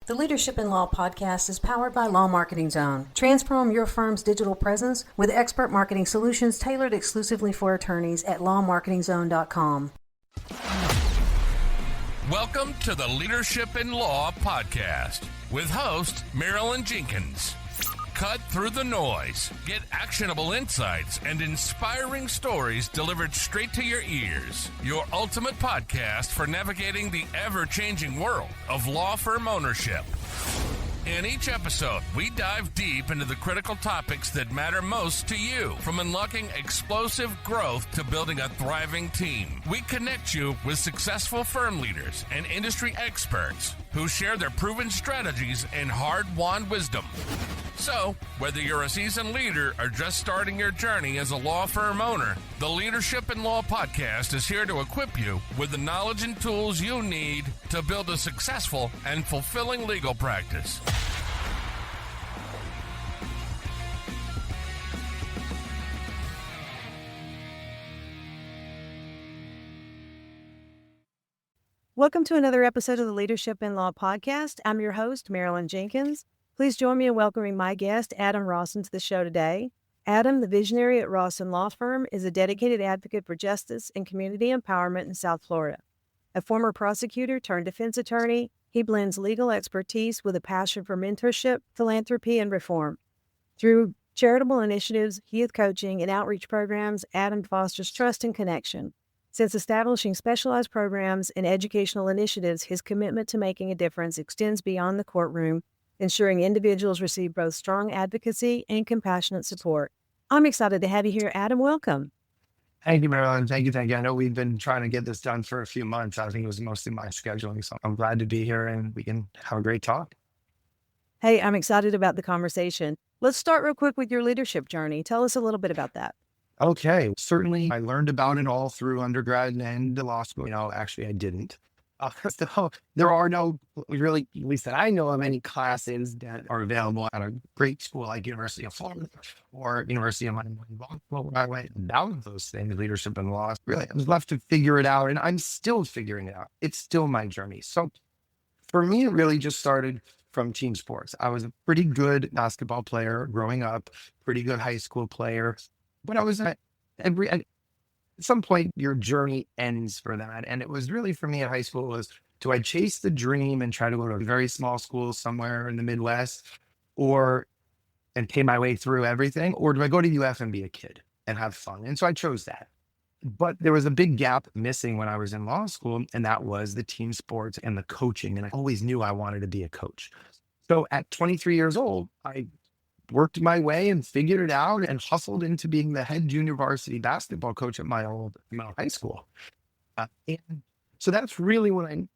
The Leadership in Law podcast is powered by Law Marketing Zone. Transform your firm's digital presence with expert marketing solutions tailored exclusively for attorneys at lawmarketingzone.com. Welcome to the Leadership in Law podcast with host Marilyn Jenkins. Cut through the noise, get actionable insights and inspiring stories delivered straight to your ears. Your ultimate podcast for navigating the ever-changing world of law firm ownership. In each episode, we dive deep into the critical topics that matter most to you, from unlocking explosive growth to building a thriving team. We connect you with successful firm leaders and industry experts who share their proven strategies and hard-won wisdom. So, whether you're a seasoned leader or just starting your journey as a law firm owner, the Leadership in Law podcast is here to equip you with the knowledge and tools you need to build a successful and fulfilling legal practice. Welcome to another episode of the Leadership in Law podcast. I'm your host, Marilyn Jenkins. Please join me in welcoming my guest, Adam Rossen, to the show today. Adam, the visionary at Rossen Law Firm, is a dedicated advocate for justice and community empowerment in South Florida. A former prosecutor turned defense attorney, he blends legal expertise with a passion for mentorship, philanthropy, and reform. Through charitable initiatives, youth coaching, and outreach programs, Adam fosters trust and connection. Since establishing specialized programs and educational initiatives, his commitment to making a difference extends beyond the courtroom, ensuring individuals receive both strong advocacy and compassionate support. I'm excited to have you here, Adam. Welcome. Thank you, Marilyn. Thank you. I know we've been trying to get this done for a few months. I think it was mostly my scheduling, so I'm glad to be here and we can have a great talk. Hey, I'm excited about the conversation. Let's start real quick with your leadership journey. Tell us a little bit about that. Okay. Certainly, I learned about it all through undergrad and law school. Actually, I didn't. So there are no, really, at least that I know of, any classes that are available at a great school like University of Florida or University of Miami. Where I went down those things, leadership and law. Really, I was left to figure it out, and I'm still figuring it out. It's still my journey. So for me, it really just started from team sports. I was a pretty good basketball player growing up, pretty good high school player, but I was at some point your journey ends for that. And it was really for me at high school was, do I chase the dream and try to go to a very small school somewhere in the Midwest and pay my way through everything? Or do I go to UF and be a kid and have fun? And so I chose that. But there was a big gap missing when I was in law school, and that was the team sports and the coaching. And I always knew I wanted to be a coach. So at 23 years old, I worked my way and figured it out and hustled into being the head junior varsity basketball coach at my old high school. And so that's really when I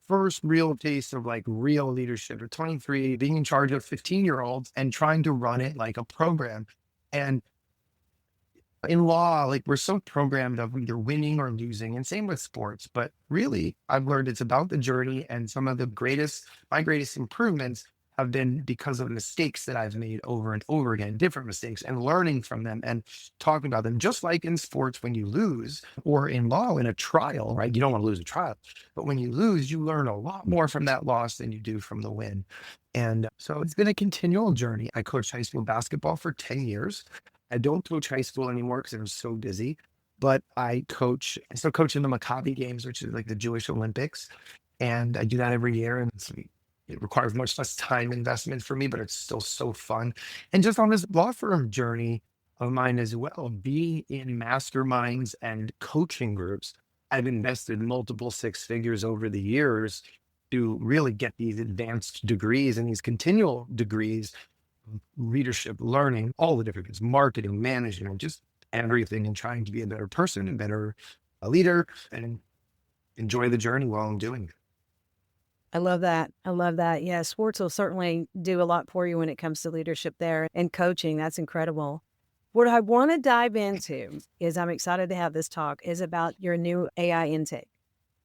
first real taste of like real leadership at 23, being in charge of 15-year-olds and trying to run it like a program. And in law, like we're so programmed of either winning or losing, and same with sports. But really, I've learned it's about the journey, and some of my greatest improvements have been because of mistakes that I've made over and over again, different mistakes, and learning from them and talking about them. Just like in sports, when you lose, or in law, in a trial, right? You don't want to lose a trial, but when you lose, you learn a lot more from that loss than you do from the win. And so it's been a continual journey. I coached high school basketball for 10 years. I don't coach high school anymore because I'm so busy, but I still coach in the Maccabi games, which is like the Jewish Olympics. And I do that every year. And it requires much less time investment for me, but it's still so fun. And just on this law firm journey of mine as well, being in masterminds and coaching groups, I've invested multiple six figures over the years to really get these advanced degrees and these continual degrees, leadership, learning, all the different things, marketing, management, just everything, and trying to be a better person and better leader and enjoy the journey while I'm doing it. I love that. Yeah, sports will certainly do a lot for you when it comes to leadership there and coaching. That's incredible. What I want to dive into is, I'm excited to have this talk, is about your new AI intake.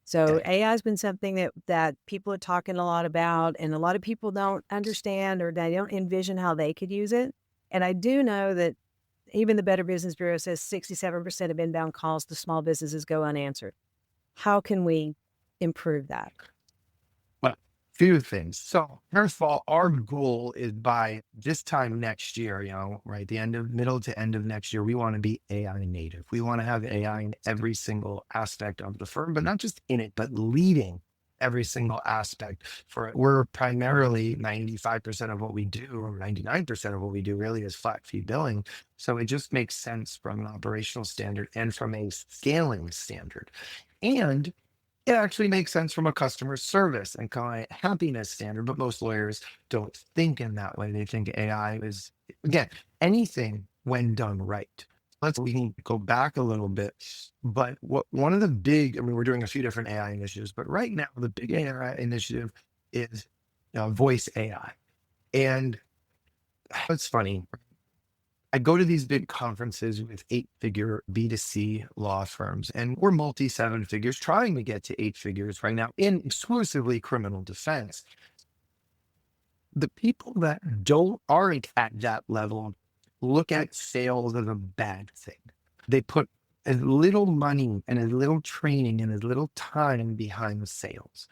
So AI has been something that people are talking a lot about, and a lot of people don't understand or they don't envision how they could use it. And I do know that even the Better Business Bureau says 67% of inbound calls to small businesses go unanswered. How can we improve that? few things. So first of all, our goal is by this time next year, right, middle to end of next year, we want to be AI native. We want to have AI in every single aspect of the firm, but not just in it, but leading every single aspect for it. We're primarily 95% of what we do, or 99% of what we do really is flat fee billing. So it just makes sense from an operational standard and from a scaling standard. And it actually makes sense from a customer service and client happiness standard, but most lawyers don't think in that way. They think AI is, again, anything when done right. We can go back a little bit, but one of the big, we're doing a few different AI initiatives, but right now the big AI initiative is voice AI. And it's funny. I go to these big conferences with 8-figure B2C law firms, and we're multi-7 figures trying to get to 8 figures right now in exclusively criminal defense. The people that aren't at that level look at sales as a bad thing. They put as little money and as little training and as little time behind the sales.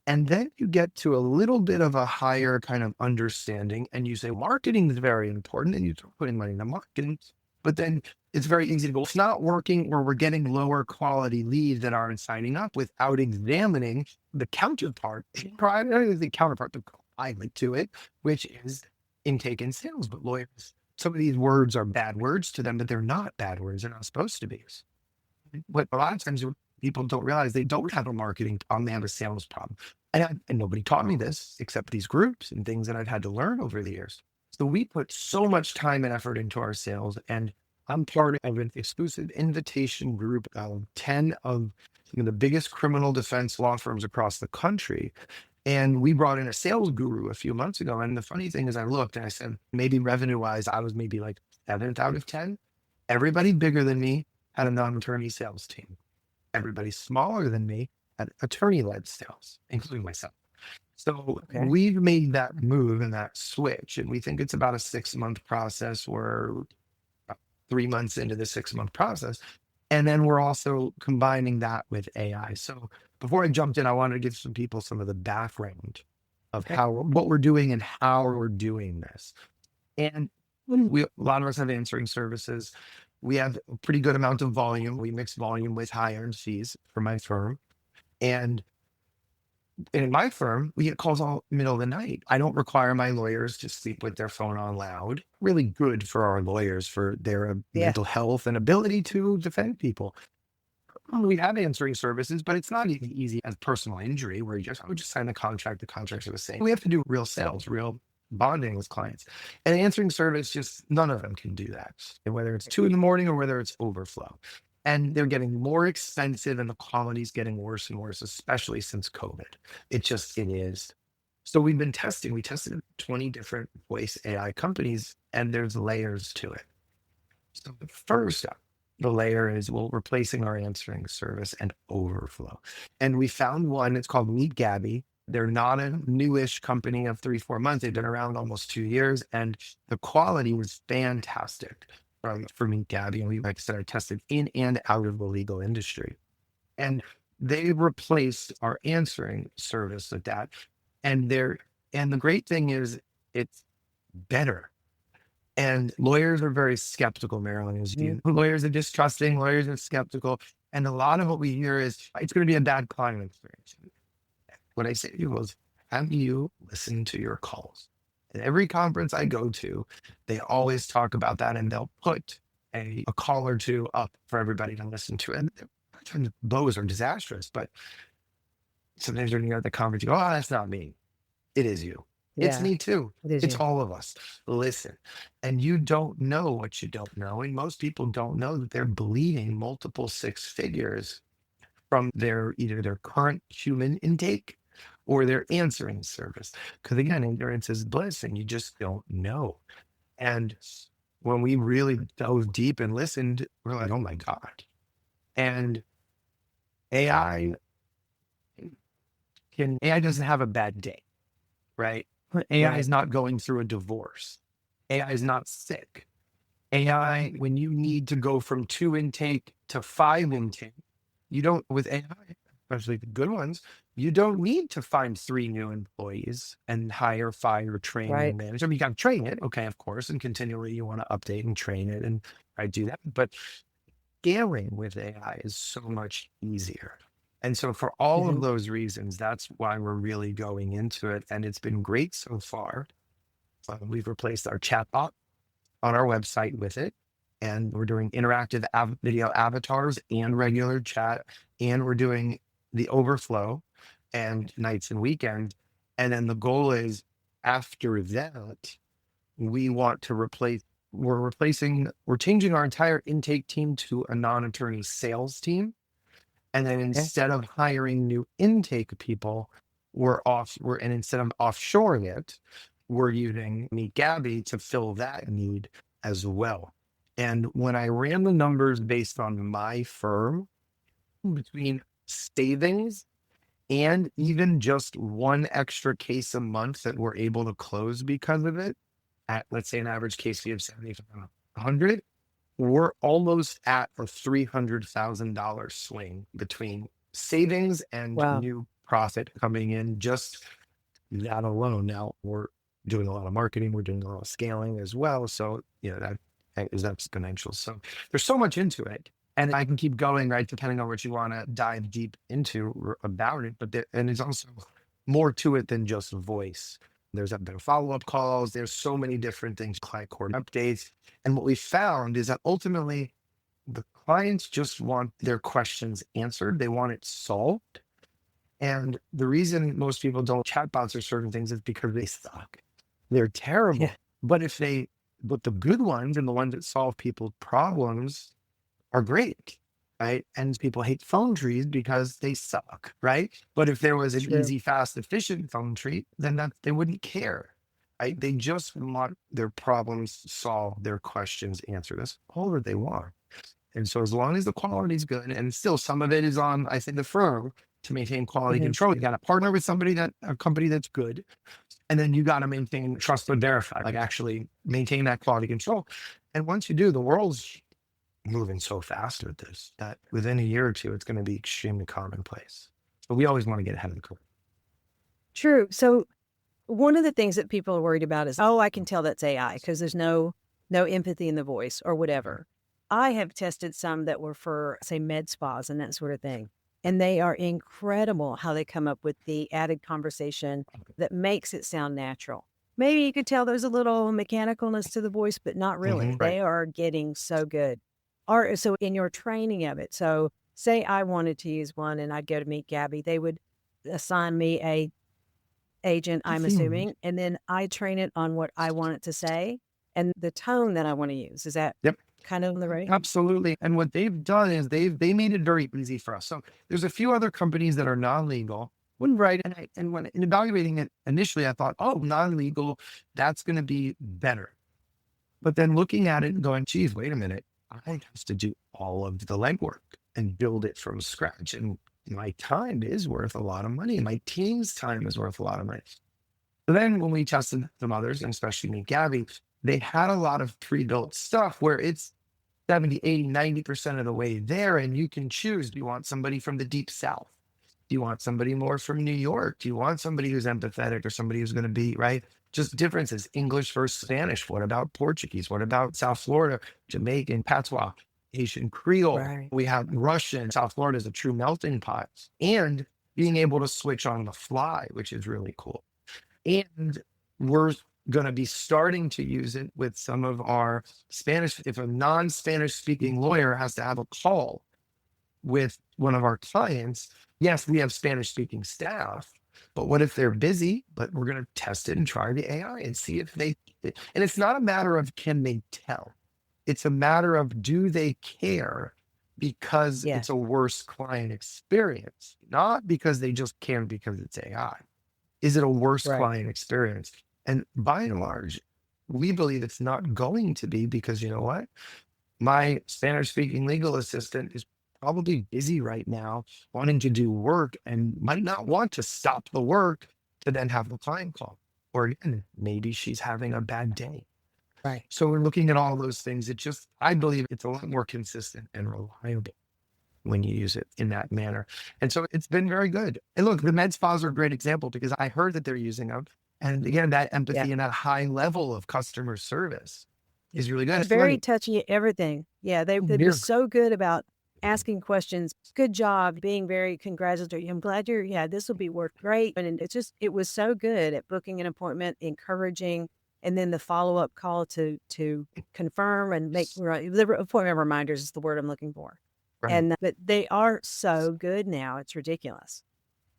And then you get to a little bit of a higher kind of understanding and you say, marketing is very important, and you start putting money into marketing. But then it's very easy to go, it's not working, or we're getting lower quality leads that aren't signing up without examining the counterpart, the pilot to it, which is intake and sales. But lawyers, some of these words are bad words to them, but they're not bad words. They're not supposed to be. But a lot of times people don't realize they don't have a marketing problem, they have a sales problem. And nobody taught me this except these groups and things that I've had to learn over the years. So we put so much time and effort into our sales, and I'm part of an exclusive invitation group of 10 of the biggest criminal defense law firms across the country. And we brought in a sales guru a few months ago. And the funny thing is I looked and I said, maybe revenue-wise, I was maybe like 7th out of 10. Everybody bigger than me had a non-attorney sales team. Everybody smaller than me had attorney-led sales, including myself. So we've made that move and that switch, and we think it's about a 6-month process. We're 3 months into the 6-month process. And then we're also combining that with AI. So before I jumped in, I wanted to give some people some of the background of what we're doing and how we're doing this. And a lot of us have answering services. We have a pretty good amount of volume. We mix volume with high earned fees for my firm. And in my firm, we get calls all middle of the night. I don't require my lawyers to sleep with their phone on loud. Really good for our lawyers, for their mental health and ability to defend people. We have answering services, but it's not even easy as personal injury where I would just sign the contract. The contracts are the same. We have to do real sales, real bonding with clients. And answering service, just none of them can do that. And whether it's 2 a.m. or whether it's overflow. And they're getting more expensive and the quality's getting worse and worse, especially since COVID. It is. So we've been testing. We tested 20 different voice AI companies, and there's layers to it. So the first the layer is, replacing our answering service and overflow. And we found one, it's called Meet Gabby. They're not a newish company of 3-4 months. They've been around almost 2 years, and the quality was fantastic for Meet Gabby. And we, like I said, are tested in and out of the legal industry. And they replaced our answering service with that. And the great thing is it's better. And lawyers are very skeptical, Marilyn. Lawyers are distrusting, lawyers are skeptical. And a lot of what we hear is it's going to be a bad client experience. What I say to you is, have you listened to your calls? At every conference I go to, they always talk about that, and they'll put a call or two up for everybody to listen to. And sometimes those are disastrous, but sometimes when you're at the conference, you go, oh, that's not me. It is you. It's me too. It's all of us. Listen, and you don't know what you don't know. And most people don't know that they're bleeding multiple 6 figures from either their current human intake or their answering service. Because again, ignorance is bliss, and you just don't know. And when we really dove deep and listened, we're like, oh my God. And AI doesn't have a bad day, right? AI is not going through a divorce. AI is not sick. AI, when you need to go from 2 intake to 5 intake, you don't, with AI, especially the good ones, you don't need to find 3 new employees and hire, fire, train, Right. and manage them. You got to train it, okay, of course, and continually you want to update and train it, and I do that. But scaling with AI is so much easier. And so for all of Mhm. those reasons, that's why we're really going into it. And it's been great so far. We've replaced our chatbot on our website with it. And we're doing interactive video avatars and regular chat. And we're doing the overflow and nights and weekends. And then the goal is after that, we want to we're changing our entire intake team to a non-attorney sales team. And then instead of hiring new intake people, and instead of offshoring it, we're using Meet Gabby to fill that need as well. And when I ran the numbers based on my firm, between savings and even just one extra case a month that we're able to close because of it, at let's say an average case fee of $7,500, we're almost at a $300,000 swing between savings and Wow. new profit coming in, just that alone. Now we're doing a lot of marketing, we're doing a lot of scaling as well. So, that is exponential. So there's so much into it. And I can keep going, right, depending on what you want to dive deep into about it. And there's also more to it than just voice. There's been follow-up calls. There's so many different things, client court updates. And what we found is that ultimately the clients just want their questions answered. They want it solved. And the reason most people don't chatbots or certain things is because they suck. They're terrible. Yeah. But the good ones and the ones that solve people's problems are great, right? And people hate phone trees because they suck, right? But if there was an True. easy, fast, efficient phone tree, then they wouldn't care, right? They just want their problems solved, their questions answered. That's all that they want. And so as long as the quality is good, and still some of it is on, I think, the firm to maintain quality Mhm. control. You got to partner with a company that's good. And then you got to maintain trust and verify, like actually maintain that quality control. And once you do, the world's moving so fast with this that within a year or two, it's going to be extremely commonplace. But we always want to get ahead of the curve. True. So one of the things that people are worried about is, I can tell that's AI because there's no empathy in the voice or whatever. I have tested some that were for, say, med spas and that sort of thing. And they are incredible how they come up with the added conversation that makes it sound natural. Maybe you could tell there's a little mechanicalness to the voice, but not really. Right. They are getting so good. So in your training of it, so say I wanted to use one and I'd go to Meet Gabby, they would assign me a agent, I'm assuming, and then I train it on what I want it to say and the tone that I want to use. Is that kind of on the right? Absolutely. And what they've done is they made it very easy for us. So there's a few other companies that are non-legal. Wouldn't write, and when in evaluating it initially, I thought, non-legal, that's going to be better. But then looking at it and going, geez, wait a minute, I have to do all of the legwork and build it from scratch. And my time is worth a lot of money. My team's time is worth a lot of money. So then when we tested some others, and especially Meet Gabby, they had a lot of pre-built stuff where it's 70, 80, 90% of the way there. And you can choose, do you want somebody from the deep South? Do you want somebody more from New York? Do you want somebody who's empathetic or somebody who's going to be, right? Just differences, English versus Spanish. What about Portuguese? What about South Florida, Jamaican, Patois, Haitian Creole? Right. We have Russian. South Florida is a true melting pot. And being able to switch on the fly, which is really cool. And we're going to be starting to use it with some of our Spanish. If a non-Spanish speaking lawyer has to have a call with one of our clients, yes, we have Spanish speaking staff, but what if they're busy? But we're going to test it and try the AI and see if and it's not a matter of can they tell? It's a matter of do they care because it's a worse client experience, not because they just care because it's AI. Is it a worse client experience? And by and large, we believe it's not going to be because you know what? My Spanish speaking legal assistant is probably busy right now wanting to do work and might not want to stop the work to then have the client call. Or again, maybe she's having a bad day. Right. So we're looking at all those things. I believe it's a lot more consistent and reliable. when you use it in that manner. And so it's been very good. And look, the med spas are a great example because I heard that they're using them. And again, that empathy and that high level of customer service is really good. Very touchy, everything. Yeah, they were so good about asking questions. Good job, being very congratulatory. I'm glad this will be worth great. And it was so good at booking an appointment, encouraging, and then the follow-up call to confirm and make the appointment reminders is the word I'm looking for. Right. But they are so good now. It's ridiculous.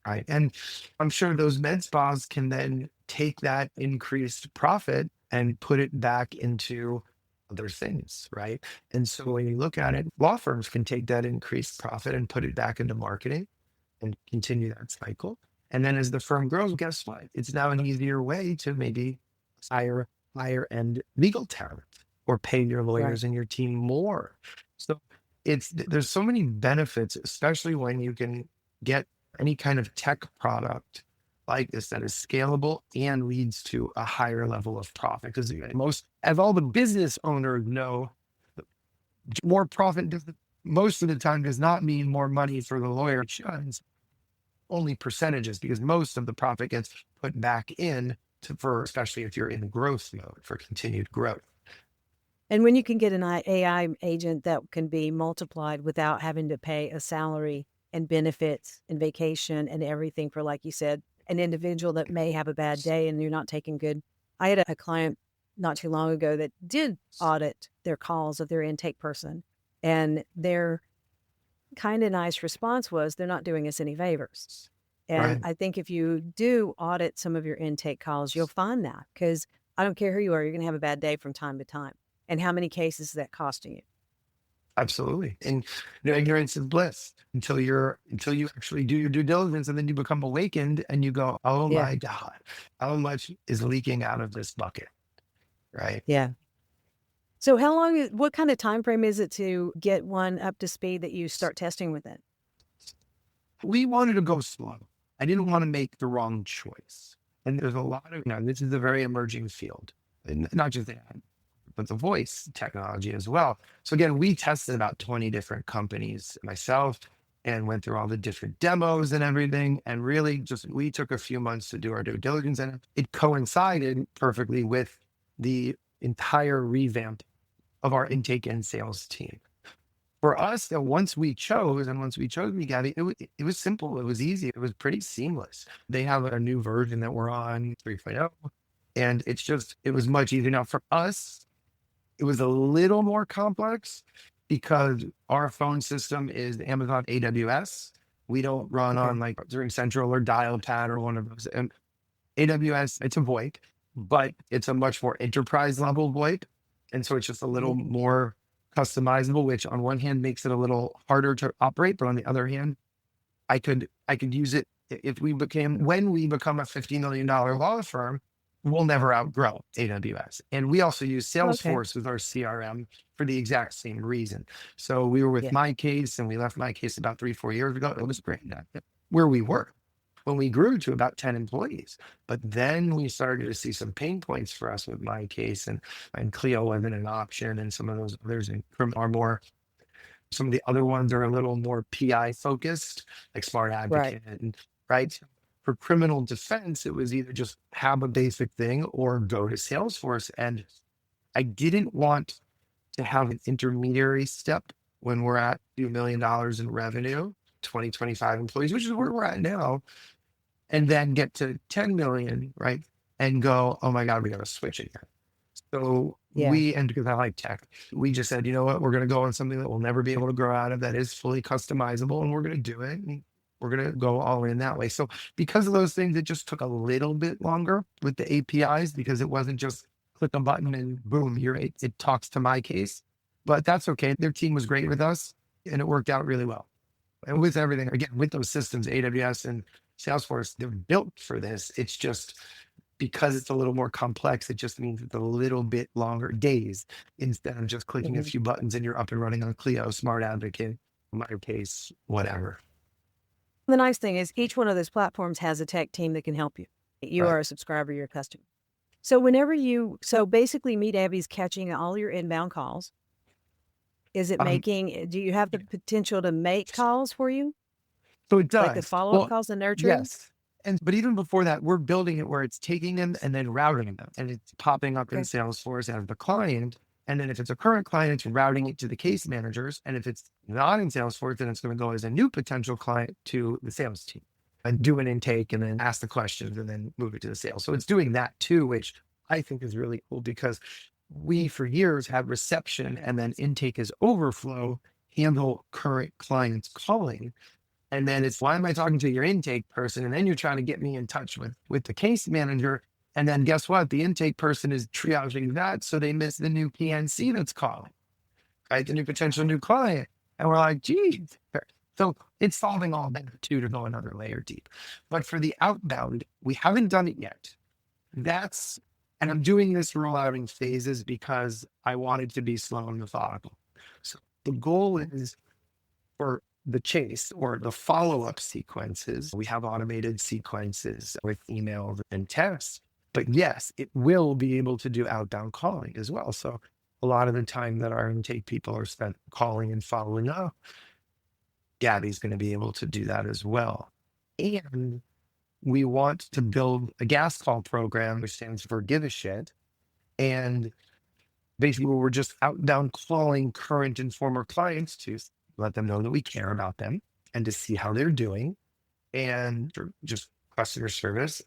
Right. And I'm sure those med spas can then take that increased profit and put it back into other things, right? And so when you look at it, law firms can take that increased profit and put it back into marketing and continue that cycle. And then as the firm grows, guess what? It's now an easier way to maybe hire higher end legal talent or pay your lawyers and your team more. So there's so many benefits, especially when you can get any kind of tech product like this that is scalable and leads to a higher level of profit. Because as all the business owners know, more profit most of the time does not mean more money for the lawyer. It's only percentages, because most of the profit gets put back in especially if you're in growth mode, for continued growth. And when you can get an AI agent that can be multiplied without having to pay a salary and benefits and vacation and everything for, like you said, an individual that may have a bad day and you're not taking good. I had a client not too long ago that did audit their calls of their intake person, and their kind of nice response was, they're not doing us any favors. And I think if you do audit some of your intake calls, you'll find that, because I don't care who you are, you're going to have a bad day from time to time. And how many cases is that costing you? Absolutely. And ignorance is bliss until you actually do your due diligence, and then you become awakened and you go, oh my God, how much is leaking out of this bucket? Right. Yeah. So what kind of time frame is it to get one up to speed that you start testing with it? We wanted to go slow. I didn't want to make the wrong choice. And there's a lot of, this is a very emerging field, and not just that, but the voice technology as well. So again, we tested about 20 different companies myself and went through all the different demos and everything. And really we took a few months to do our due diligence, and it coincided perfectly with the entire revamp of our intake and sales team. For us, once we chose Gabby, it was simple. It was easy. It was pretty seamless. They have a new version that we're on, 3.0, and it was much easier. Now for us, it was a little more complex because our phone system is Amazon AWS. We don't run on like RingCentral or Dialpad or one of those. And AWS, it's a VoIP, but it's a much more enterprise level VoIP. And so it's just a little more customizable, which on one hand makes it a little harder to operate, but on the other hand, I could use it when we become a $50 million law firm. We'll never outgrow AWS. And we also use Salesforce with our CRM for the exact same reason. So we were with MyCase, and we left MyCase about 3-4 years ago. It was great where we were when we grew to about 10 employees. But then we started to see some pain points for us with MyCase, and Clio wasn't an option. And some of those others some of the other ones are a little more PI focused, like Smart Advocate. Right. For criminal defense, it was either just have a basic thing or go to Salesforce. And I didn't want to have an intermediary step when we're at $2 million in revenue, 25 employees, which is where we're at now, and then get to 10 million, right? And go, oh my God, we got to switch it here. So because I like tech, we just said, you know what, we're going to go on something that we'll never be able to grow out of, that is fully customizable, and we're going to do it. And we're going to go all in that way. So because of those things, it just took a little bit longer with the APIs, because it wasn't just click a button and boom, it talks to MyCase. But that's okay. Their team was great with us, and it worked out really well. And with everything, again, with those systems, AWS and Salesforce, they're built for this. It's just because it's a little more complex, it just means it's a little bit longer days instead of just clicking a few buttons and you're up and running on Clio, Smart Advocate, MyCase, whatever. The nice thing is each one of those platforms has a tech team that can help you. You are a subscriber, you're a customer. So basically Meet Abby's catching all your inbound calls. Is it do you have the potential to make calls for you? So it does. Like the follow-up calls, the nurturing? Yes. But even before that, we're building it where it's taking them and then routing them. And it's popping up in Salesforce as the client. And then if it's a current client, it's routing it to the case managers. And if it's not in Salesforce, then it's going to go as a new potential client to the sales team and do an intake and then ask the questions and then move it to the sales. So it's doing that too, which I think is really cool because we for years had reception and then intake as overflow handle current clients calling. And then it's, why am I talking to your intake person? And then you're trying to get me in touch with the case manager. And then guess what? The intake person is triaging that. So they miss the new PNC that's calling, right? The new potential new client. And we're like, geez. So it's solving all that too, to go another layer deep. But for the outbound, we haven't done it yet. And I'm doing this rollout in phases because I want it to be slow and methodical. So the goal is for the chase or the follow-up sequences. We have automated sequences with emails and texts, but yes, it will be able to do outbound calling as well. So a lot of the time that our intake people are spent calling and following up, Gabby's going to be able to do that as well. And we want to build a gas call program, which stands for give a shit. And basically we're just outbound calling current and former clients to let them know that we care about them and to see how they're doing and just customer service.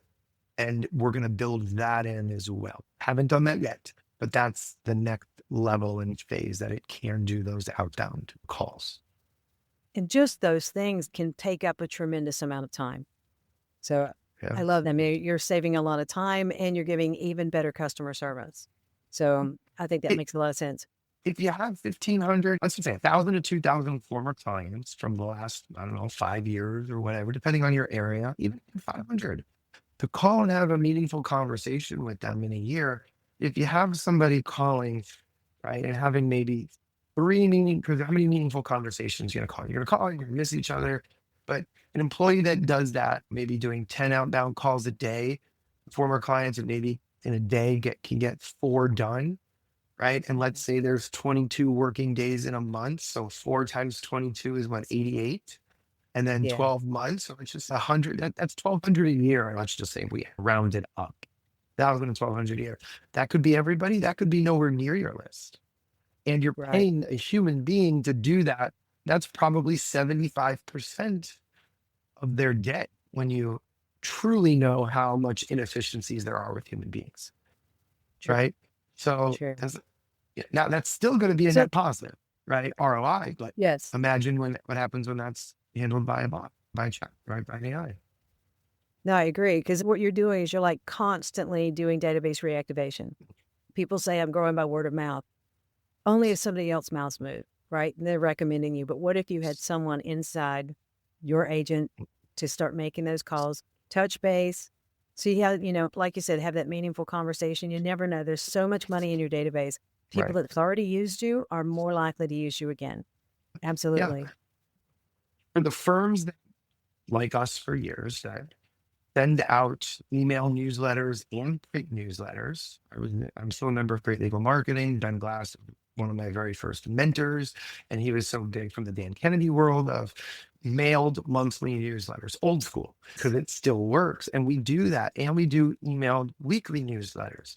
And we're going to build that in as well. Haven't done that yet, but that's the next level and phase that it can do those outbound calls. And just those things can take up a tremendous amount of time. So I love them. You're saving a lot of time and you're giving even better customer service. So I think that makes a lot of sense. If you have 1,500, let's just say 1,000 to 2,000 former clients from the last, 5 years or whatever, depending on your area, even 500, to call and have a meaningful conversation with them in a year. If you have somebody calling, right, and having maybe because how many meaningful conversations you're going to call? You're going to call, you're going to miss each other. But an employee that does that, maybe doing 10 outbound calls a day, former clients, and maybe in a day can get 4 done. Right. And let's say there's 22 working days in a month. So 4 times 22 is 88. And then 12 months. So it's just 100. That's 1,200 a year. And let's just say we round it up. 1,000 and 1,200 a year. That could be everybody. That could be nowhere near your list. And you're paying a human being to do that. That's probably 75% of their debt when you truly know how much inefficiencies there are with human beings. Right. So now that's still going to be a net positive, right? ROI. But imagine what happens when that's handled by a bot, by chat, right? By AI. No, I agree. Because what you're doing is you're like constantly doing database reactivation. People say I'm growing by word of mouth. Only if somebody else's mouths move, right? And they're recommending you. But what if you had someone inside your agent to start making those calls, touch base? So you have, like you said, have that meaningful conversation. You never know. There's so much money in your database. People that have already used you are more likely to use you again. Absolutely. Yeah. For the firms that, like us for years, that send out email newsletters and print newsletters. I'm still a member of Great Legal Marketing. Ben Glass, one of my very first mentors, and he was so big from the Dan Kennedy world of mailed monthly newsletters, old school, because it still works. And we do that. And we do emailed weekly newsletters.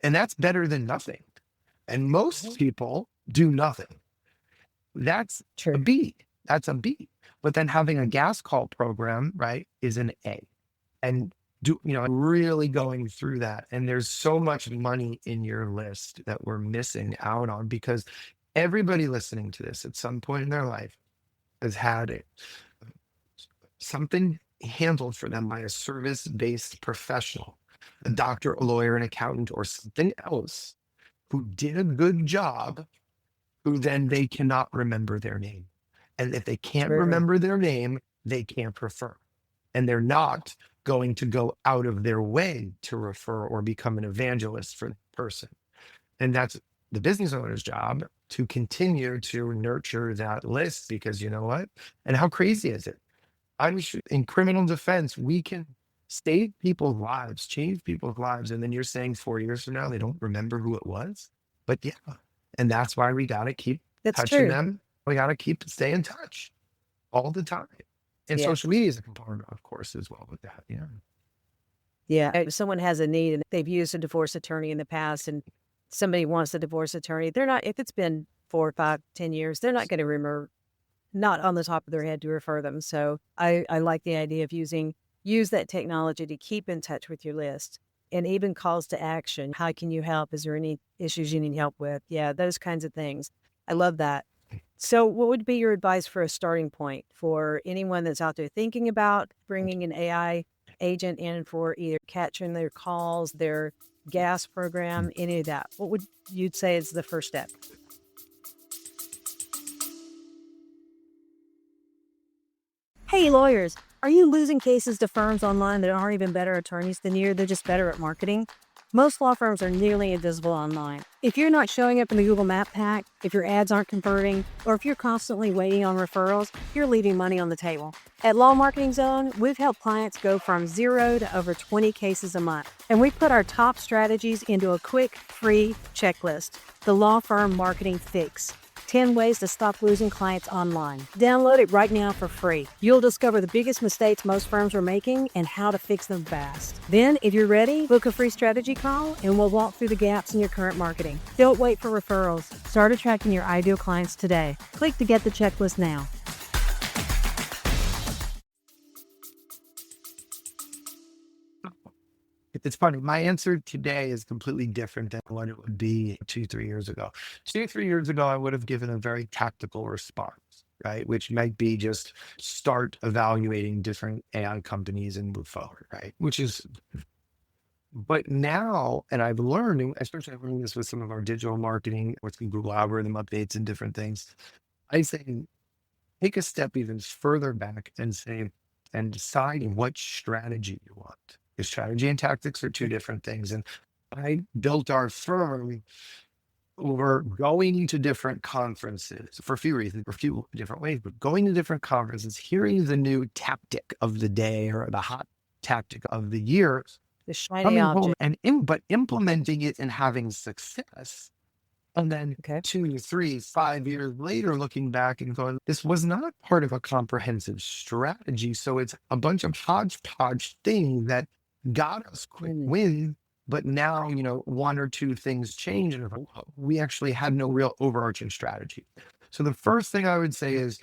And that's better than nothing. And most people do nothing. That's a B. That's a B. But then having a gas call program, right, is an A. And really going through that. And there's so much money in your list that we're missing out on because everybody listening to this at some point in their life has had something handled for them by a service-based professional, a doctor, a lawyer, an accountant, or something else who did a good job, who then they cannot remember their name. And if they can't remember their name, they can't refer. And they're not going to go out of their way to refer or become an evangelist for the person. And that's the business owner's job, to continue to nurture that list, because you know what? And how crazy is it? In criminal defense, we can save people's lives, change people's lives. And then you're saying 4 years from now, they don't remember who it was. But yeah, and that's why we got to keep That's touching true. them. We got to stay in touch all the time. And Yeah. social media is a component, of course, as well with that. Yeah. Yeah. If someone has a need and they've used a divorce attorney in the past and somebody wants a divorce attorney, they're not, if it's been 4, 5, 10 years, they're not going to remember, not on the top of their head to refer them. So I like the idea of use that technology to keep in touch with your list and even calls to action. How can you help? Is there any issues you need help with? Yeah, those kinds of things. I love that. So what would be your advice for a starting point for anyone that's out there thinking about bringing an AI agent in for either catching their calls, their gas program, any of that? What would you say is the first step? Hey, lawyers, are you losing cases to firms online that aren't even better attorneys than you? They're just better at marketing. Most law firms are nearly invisible online. If you're not showing up in the Google Map pack, if your ads aren't converting, or if you're constantly waiting on referrals, you're leaving money on the table. At Law Marketing Zone, we've helped clients go from 0 to over 20 cases a month. And we've put our top strategies into a quick, free checklist, the Law Firm Marketing Fix. 10 ways to stop losing clients online. Download it right now for free. You'll discover the biggest mistakes most firms are making and how to fix them fast. Then, if you're ready, book a free strategy call and we'll walk through the gaps in your current marketing. Don't wait for referrals. Start attracting your ideal clients today. Click to get the checklist now. It's funny. My answer today is completely different than what it would be 2, 3 years ago. 2, 3 years ago, I would have given a very tactical response, right? Which might be just start evaluating different AI companies and move forward, right? But now, and I've learned, and especially I've learned this with some of our digital marketing, with Google algorithm updates and different things. I say, take a step even further back and say, and decide what strategy you want. Because strategy and tactics are two different things. And I built our firm over going to different conferences for a few reasons, for a few different ways, but going to different conferences, hearing the new tactic of the day or the hot tactic of the year, The shiny coming home object. but implementing it and having success. And then Okay. 2, 3, 5 years later, looking back and going, this was not part of a comprehensive strategy. So it's a bunch of hodgepodge things that got us quick win. But now, 1 or 2 things change and we actually had no real overarching strategy. So the first thing I would say is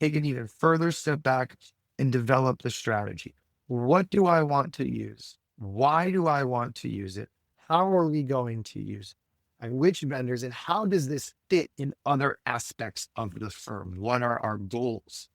take an even further step back and develop the strategy. What do I want to use? Why do I want to use it? How are we going to use it? And which vendors, and how does this fit in other aspects of the firm? What are our goals?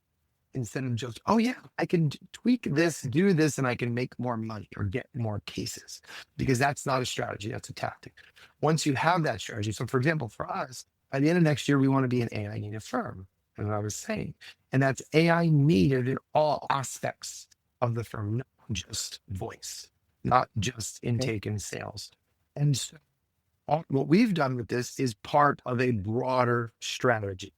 Instead of just, oh yeah, I can tweak this, do this, and I can make more money or get more cases, because that's not a strategy, that's a tactic. Once you have that strategy, so for example, for us, by the end of next year, we want to be an AI native firm, as I was saying, and that's AI native in all aspects of the firm, not just voice, not just intake and sales. And so what we've done with this is part of a broader strategy.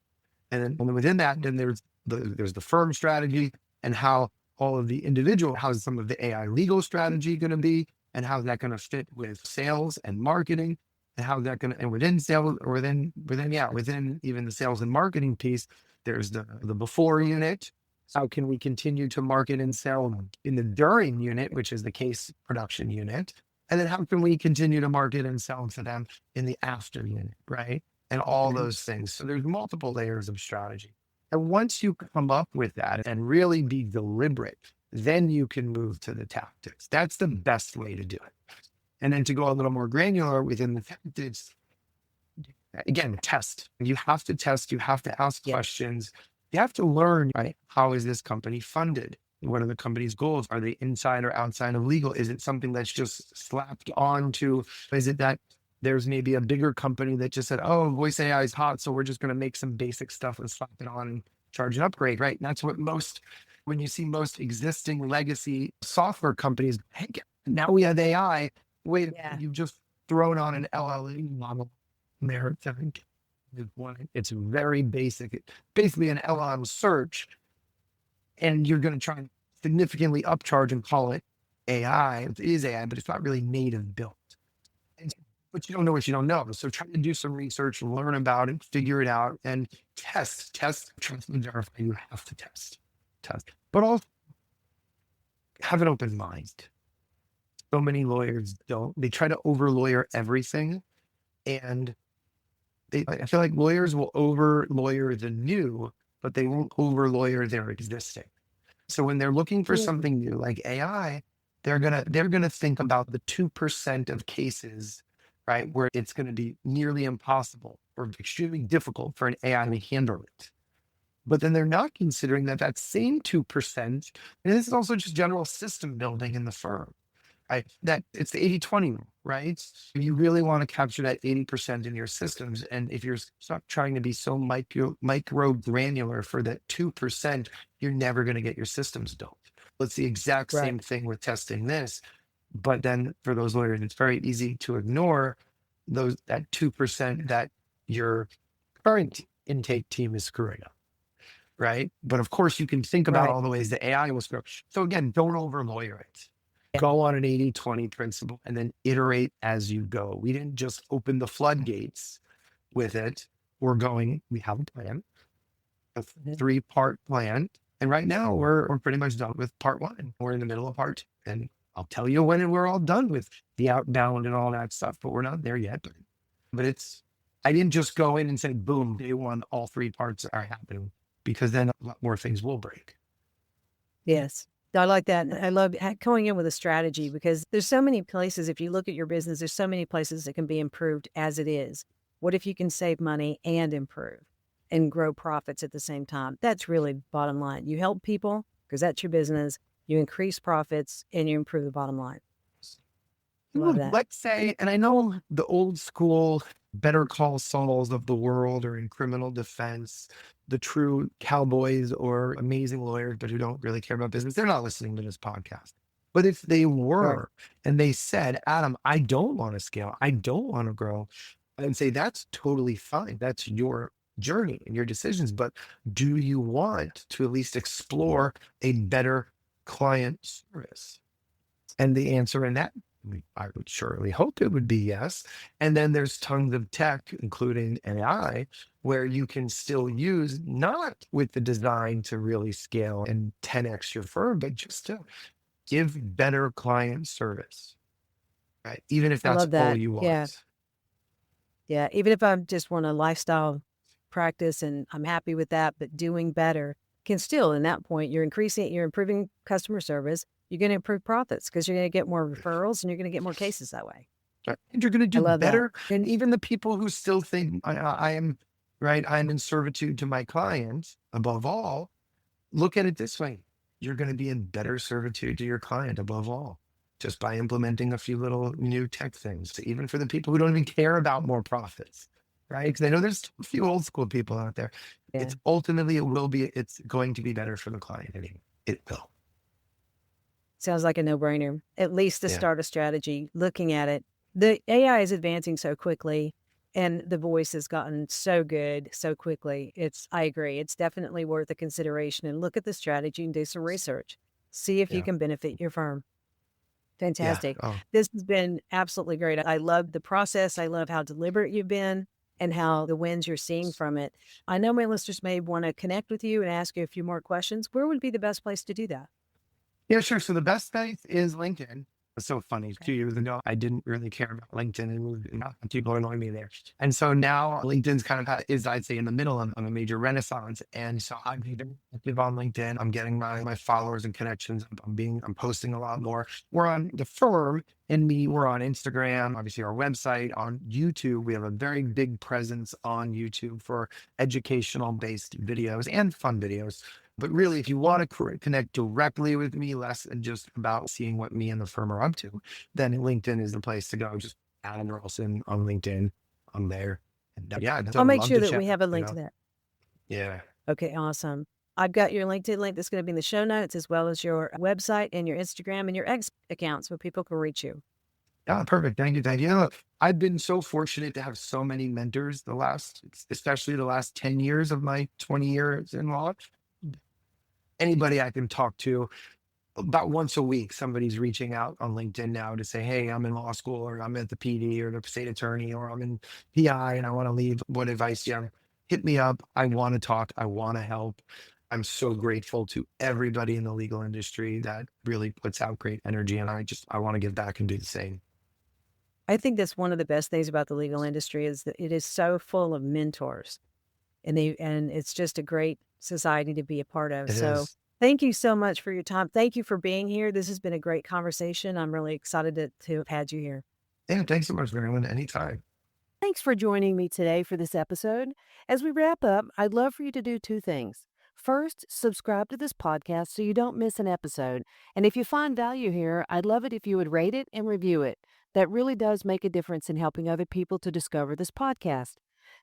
And then within that, then there's the firm strategy and how all of the individual, how's some of the AI legal strategy going to be, and how's that going to fit with sales and marketing, and how's that going to, and within sales or within even the sales and marketing piece, there's the before unit. How can we continue to market and sell in the during unit, which is the case production unit? And then how can we continue to market and sell to them in the after unit, right? And all those things. So there's multiple layers of strategy. And once you come up with that and really be deliberate, then you can move to the tactics. That's the best way to do it. And then to go a little more granular within the tactics, again, test. You have to test, you have to ask questions. You have to learn, right? How is this company funded? What are the company's goals? Are they inside or outside of legal? Is it something that's just slapped onto? Is it that there's maybe a bigger company that just said, oh, voice AI is hot, so we're just going to make some basic stuff and slap it on and charge an upgrade, right? And that's what when you see most existing legacy software companies, hey, now we have AI. Wait, you've just thrown on an LLM model there. It's very basic. Basically an LLM search. And you're going to try and significantly upcharge and call it AI. It is AI, but it's not really native built. And but you don't know what you don't know. So try to do some research, learn about it, figure it out, and test, trust and verify. You have to test, but also have an open mind. So many lawyers don't. They try to over lawyer everything. And I feel like lawyers will over lawyer the new, but they won't over lawyer their existing. So when they're looking for something new like AI, they're gonna think about the 2% of cases, right, where it's gonna be nearly impossible or extremely difficult for an AI to handle it. But then they're not considering that same 2%, and this is also just general system building in the firm, right? That it's the 80-20 rule, right? You really want to capture that 80% in your systems. And if you're not trying to be so micro granular for that 2%, you're never going to get your systems built. It's the exact same thing with testing this. But then for those lawyers, it's very easy to ignore that 2% that your current intake team is screwing up. Right. But of course, you can think about all the ways the AI will screw up. So again, don't over lawyer it. Go on an 80-20 principle and then iterate as you go. We didn't just open the floodgates with it. We have a plan, a 3-part plan. And right now we're pretty much done with part 1. We're in the middle of part 2. And I'll tell you when we're all done with the outbound and all that stuff, but we're not there yet. But I didn't just go in and say, boom, day 1, all 3 parts are happening, because then a lot more things will break. Yes. I like that. I love going in with a strategy, because there's so many places, if you look at your business, there's so many places that can be improved as it is. What if you can save money and improve and grow profits at the same time? That's really bottom line. You help people because that's your business. You increase profits and you improve the bottom line. Love that. Let's say, and I know the old school Better Call Sauls of the world are in criminal defense, the true cowboys or amazing lawyers, but who don't really care about business, they're not listening to this podcast. But if they were, and they said, Adam, I don't want to scale, I don't want to grow, and say, that's totally fine. That's your journey and your decisions. But do you want to at least explore a better client service? And the answer in that, I would surely hope it would be yes. And then there's tons of tech, including AI, where you can still use, not with the design to really scale and 10x your firm, but just to give better client service, right? Even if that's all you want. Yeah. Even if I just want a lifestyle practice and I'm happy with that, but doing better can still, in that point, you're improving customer service. You're going to improve profits because you're going to get more referrals and you're going to get more cases that way. And you're going to do better. And even the people who still think I'm in servitude to my client, above all, look at it this way. You're going to be in better servitude to your client above all, just by implementing a few little new tech things, even for the people who don't even care about more profits, right? Because I know there's a few old school people out there. Yeah. It's going to be better for the client. Anyway, it will. Sounds like a no-brainer, at least to start a strategy, looking at it. The AI is advancing so quickly and the voice has gotten so good so quickly. I agree. It's definitely worth a consideration, and look at the strategy and do some research. See if you can benefit your firm. Fantastic. Yeah. This has been absolutely great. I love the process. I love how deliberate you've been and how the wins you're seeing from it. I know my listeners may want to connect with you and ask you a few more questions. Where would be the best place to do that? Yeah, sure. So the best place is LinkedIn. It's so funny. 2 years ago, I didn't really care about LinkedIn, and people are annoying me there. And so now LinkedIn's kind of I'd say, in the middle of a major renaissance. And so I'm active on LinkedIn. I'm getting my followers and connections. I'm posting a lot more. We're on the firm we're on Instagram, obviously our website, on YouTube. We have a very big presence on YouTube for educational based videos and fun videos. But really, if you want to connect directly with me, less than just about seeing what me and the firm are up to, then LinkedIn is the place to go. Just Adam Rossen on LinkedIn. I'm there. And I'll make sure that we have a link to that. Yeah. Okay, awesome. I've got your LinkedIn link that's going to be in the show notes, as well as your website and your Instagram and your X account, so people can reach you. Yeah, perfect. Thank you. Look, I've been so fortunate to have so many mentors especially the last 10 years of my 20 years in law. Anybody I can talk to, about once a week, somebody's reaching out on LinkedIn now to say, hey, I'm in law school, or I'm at the PD or the state attorney, or I'm in PI and I want to leave. What advice do you have? Hit me up. I want to talk. I want to help. I'm so grateful to everybody in the legal industry that really puts out great energy. And I want to give back and do the same. I think that's one of the best things about the legal industry is that it is so full of mentors, and it's just a great society to be a part of. It is. Thank you so much for your time. Thank you for being here. This has been a great conversation. I'm really excited to have had you here. Yeah, thanks so much, Marilyn. Anytime. Thanks for joining me today for this episode. As we wrap up, I'd love for you to do two things. First, subscribe to this podcast so you don't miss an episode. And if you find value here, I'd love it if you would rate it and review it. That really does make a difference in helping other people to discover this podcast.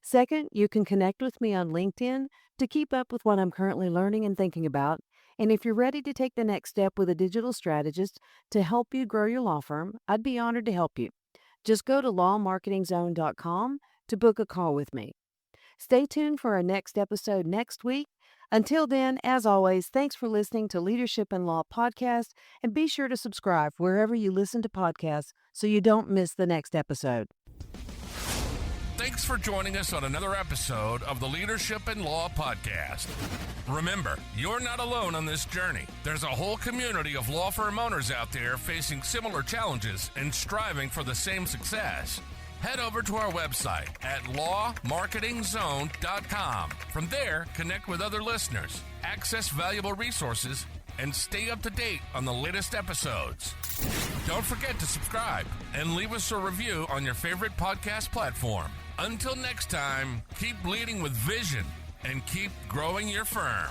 Second, you can connect with me on LinkedIn to keep up with what I'm currently learning and thinking about. And if you're ready to take the next step with a digital strategist to help you grow your law firm, I'd be honored to help you. Just go to lawmarketingzone.com to book a call with me. Stay tuned for our next episode next week. Until then, as always, thanks for listening to Leadership in Law Podcast, and be sure to subscribe wherever you listen to podcasts so you don't miss the next episode. Thanks for joining us on another episode of the Leadership in Law Podcast. Remember, you're not alone on this journey. There's a whole community of law firm owners out there facing similar challenges and striving for the same success. Head over to our website at lawmarketingzone.com. From there, connect with other listeners, access valuable resources, and stay up to date on the latest episodes. Don't forget to subscribe and leave us a review on your favorite podcast platform. Until next time, keep leading with vision and keep growing your firm.